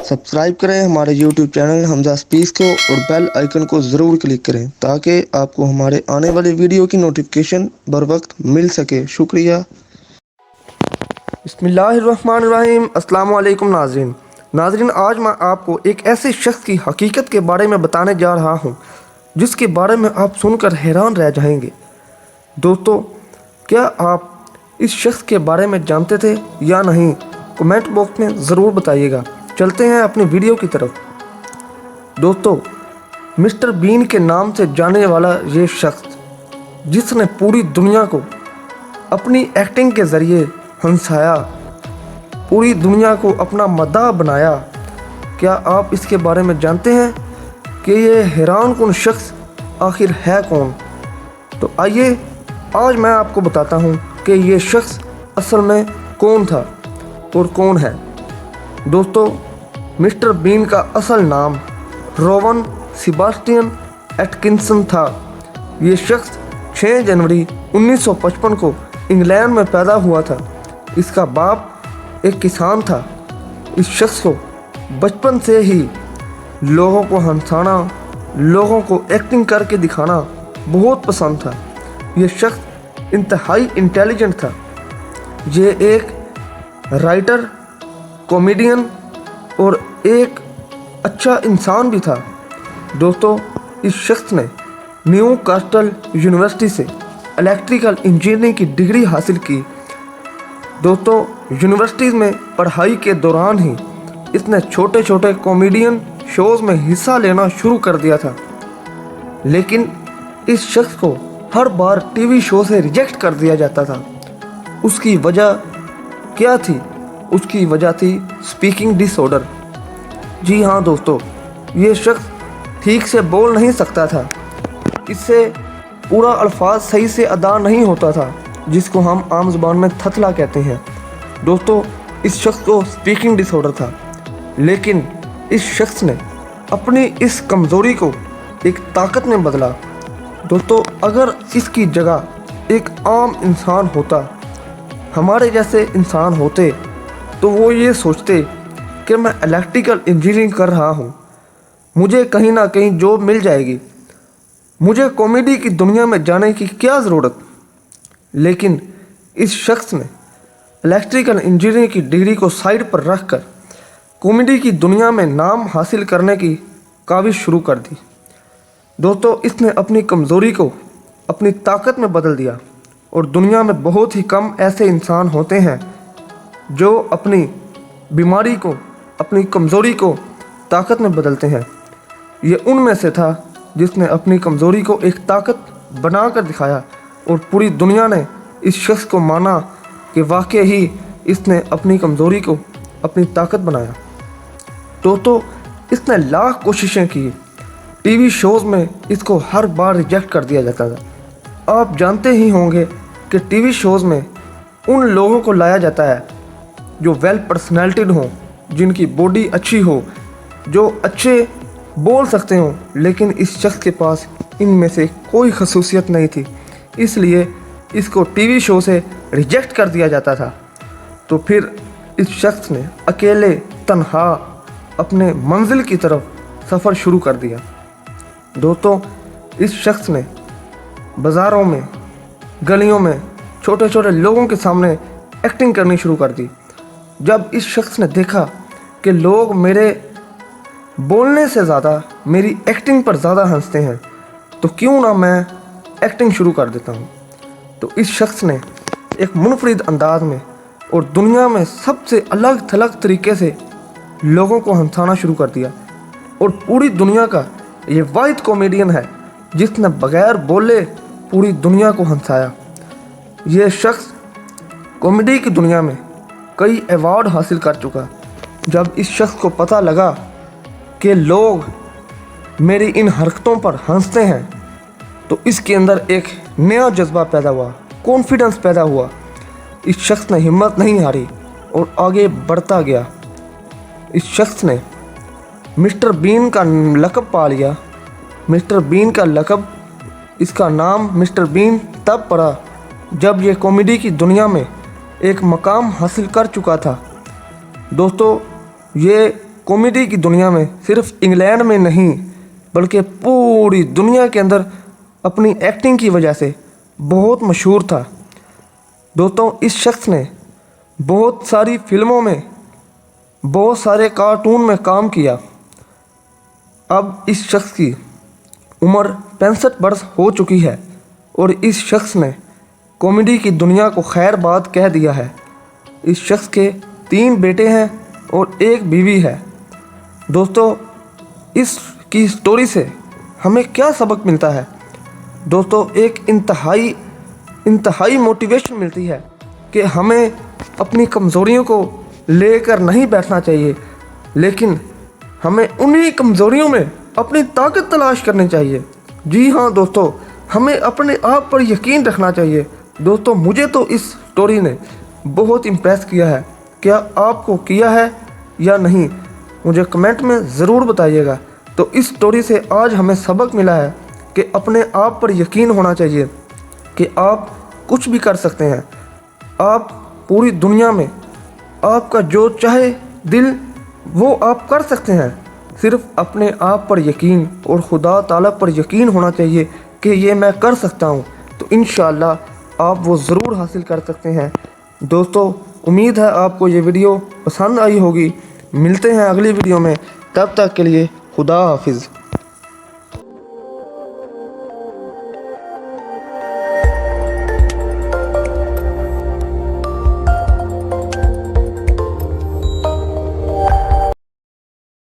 Subscribe करें हमारे YouTube channel Hamza speech को और बेल आइकन को ज़रूर क्लिक करें ताकि आपको हमारे आने वाले वीडियो की नोटिफिकेशन बर वक्त मिल सके। शुक्रिया। बिस्मिल्लाहिर्रहमानिर्रहीम। अस्सलाम वालेकुम नाज़रीन, आज मैं आपको एक ऐसे शख्स की हकीकत के बारे में बताने जा रहा हूँ जिसके बारे में आप सुनकर हैरान रह जाएंगे। दोस्तों, क्या आप इस शख्स के बारे में जानते थे या नहीं? कमेंट बॉक्स में ज़रूर बताइएगा। चलते हैं अपनी वीडियो की तरफ। दोस्तों, मिस्टर बीन के नाम से जाने वाला ये शख्स जिसने पूरी दुनिया को अपनी एक्टिंग के ज़रिए हंसाया, पूरी दुनिया को अपना मदाह बनाया, क्या आप इसके बारे में जानते हैं कि ये हैरान कुन शख्स आखिर है कौन? तो आइए आज मैं आपको बताता हूँ कि ये शख्स असल में कौन था और कौन है। दोस्तों, मिस्टर बीन का असल नाम रोवन सेबास्टियन एटकिंसन था। ये शख्स 6 जनवरी 1955 को इंग्लैंड में पैदा हुआ था। इसका बाप एक किसान था। इस शख्स को बचपन से ही लोगों को हंसाना, लोगों को एक्टिंग करके दिखाना बहुत पसंद था। ये शख्स इंतहाई इंटेलिजेंट था। ये एक राइटर, कॉमेडियन और एक अच्छा इंसान भी था। दोस्तों, इस शख्स ने न्यू कास्टल यूनिवर्सिटी से इलेक्ट्रिकल इंजीनियरिंग की डिग्री हासिल की। दोस्तों, यूनिवर्सिटी में पढ़ाई के दौरान ही इसने छोटे छोटे कॉमेडियन शोज़ में हिस्सा लेना शुरू कर दिया था, लेकिन इस शख्स को हर बार टीवी शो से रिजेक्ट कर दिया जाता था। उसकी वजह क्या थी? उसकी वजह थी स्पीकिंग डिसऑर्डर। जी हाँ दोस्तों, ये शख्स ठीक से बोल नहीं सकता था। इससे पूरा अल्फाज सही से अदा नहीं होता था, जिसको हम आम ज़ुबान में थथला कहते हैं। दोस्तों, इस शख्स को स्पीकिंग डिसऑर्डर था, लेकिन इस शख्स ने अपनी इस कमज़ोरी को एक ताकत में बदला। दोस्तों, अगर इसकी जगह एक आम इंसान होता, हमारे जैसे इंसान होते, तो वो ये सोचते कि मैं इलेक्ट्रिकल इंजीनियरिंग कर रहा हूँ, मुझे कहीं ना कहीं जॉब मिल जाएगी, मुझे कॉमेडी की दुनिया में जाने की क्या ज़रूरत। लेकिन इस शख्स ने इलेक्ट्रिकल इंजीनियरिंग की डिग्री को साइड पर रख कर कॉमेडी की दुनिया में नाम हासिल करने की काविश शुरू कर दी। दोस्तों, इसने अपनी कमज़ोरी को अपनी ताकत में बदल दिया और दुनिया में बहुत ही कम ऐसे इंसान होते हैं जो अपनी बीमारी को, अपनी कमज़ोरी को ताकत में बदलते हैं। ये उनमें से था जिसने अपनी कमज़ोरी को एक ताकत बना कर दिखाया और पूरी दुनिया ने इस शख्स को माना कि वाकई ही इसने अपनी कमज़ोरी को अपनी ताकत बनाया। दोस्तों, इसने लाख कोशिशें की, टीवी शोज़ में इसको हर बार रिजेक्ट कर दिया जाता था। आप जानते ही होंगे कि टीवी शोज़ में उन लोगों को लाया जाता है जो वेल पर्सनैलिटीड हों, जिनकी बॉडी अच्छी हो, जो अच्छे बोल सकते हों, लेकिन इस शख्स के पास इनमें से कोई खसूसियत नहीं थी, इसलिए इसको टीवी शो से रिजेक्ट कर दिया जाता था। तो फिर इस शख्स ने अकेले तन्हा अपने मंजिल की तरफ सफ़र शुरू कर दिया। दोस्तों, इस शख्स ने बाज़ारों में, गलियों में छोटे छोटे लोगों के सामने एक्टिंग करनी शुरू कर दी। जब इस शख्स ने देखा कि लोग मेरे बोलने से ज़्यादा मेरी एक्टिंग पर ज़्यादा हंसते हैं, तो क्यों ना मैं एक्टिंग शुरू कर देता हूँ। तो इस शख्स ने एक मुनफरिद अंदाज में और दुनिया में सबसे अलग थलग तरीके से लोगों को हंसाना शुरू कर दिया और पूरी दुनिया का ये वाहिद कॉमेडियन है जिसने बगैर बोले पूरी दुनिया को हंसाया। ये शख्स कॉमेडी की दुनिया में कई अवार्ड हासिल कर चुका। जब इस शख्स को पता लगा कि लोग मेरी इन हरकतों पर हंसते हैं, तो इसके अंदर एक नया जज्बा पैदा हुआ, कॉन्फिडेंस पैदा हुआ। इस शख्स ने हिम्मत नहीं हारी और आगे बढ़ता गया। इस शख्स ने मिस्टर बीन का लक़ब पा लिया। मिस्टर बीन का लक़ब, इसका नाम मिस्टर बीन तब पड़ा जब ये कॉमेडी की दुनिया में एक मकाम हासिल कर चुका था। दोस्तों, ये कॉमेडी की दुनिया में सिर्फ इंग्लैंड में नहीं बल्कि पूरी दुनिया के अंदर अपनी एक्टिंग की वजह से बहुत मशहूर था। दोस्तों, इस शख्स ने बहुत सारी फिल्मों में, बहुत सारे कार्टून में काम किया। अब इस शख्स की उम्र 65 वर्ष हो चुकी है और इस शख्स ने कॉमेडी की दुनिया को खैरबाद कह दिया है। इस शख्स के 3 बेटे हैं और 1 बीवी है। दोस्तों, इसकी स्टोरी से हमें क्या सबक मिलता है? दोस्तों, एक इंतहाई मोटिवेशन मिलती है कि हमें अपनी कमज़ोरियों को लेकर नहीं बैठना चाहिए, लेकिन हमें उन्हीं कमज़ोरियों में अपनी ताकत तलाश करनी चाहिए। जी हाँ दोस्तों, हमें अपने आप पर यकीन रखना चाहिए। दोस्तों, मुझे तो इस स्टोरी ने बहुत इम्प्रेस किया है। क्या आपको किया है या नहीं, मुझे कमेंट में ज़रूर बताइएगा। तो इस स्टोरी से आज हमें सबक मिला है कि अपने आप पर यकीन होना चाहिए कि आप कुछ भी कर सकते हैं। आप पूरी दुनिया में आपका जो चाहे दिल वो आप कर सकते हैं। सिर्फ अपने आप पर यकीन और खुदा ताला पर यकीन होना चाहिए कि ये मैं कर सकता हूँ, तो इंशाअल्लाह आप वो ज़रूर हासिल कर सकते हैं। दोस्तों, उम्मीद है आपको ये वीडियो पसंद आई होगी। मिलते हैं अगली वीडियो में, तब तक के लिए खुदा हाफिज़।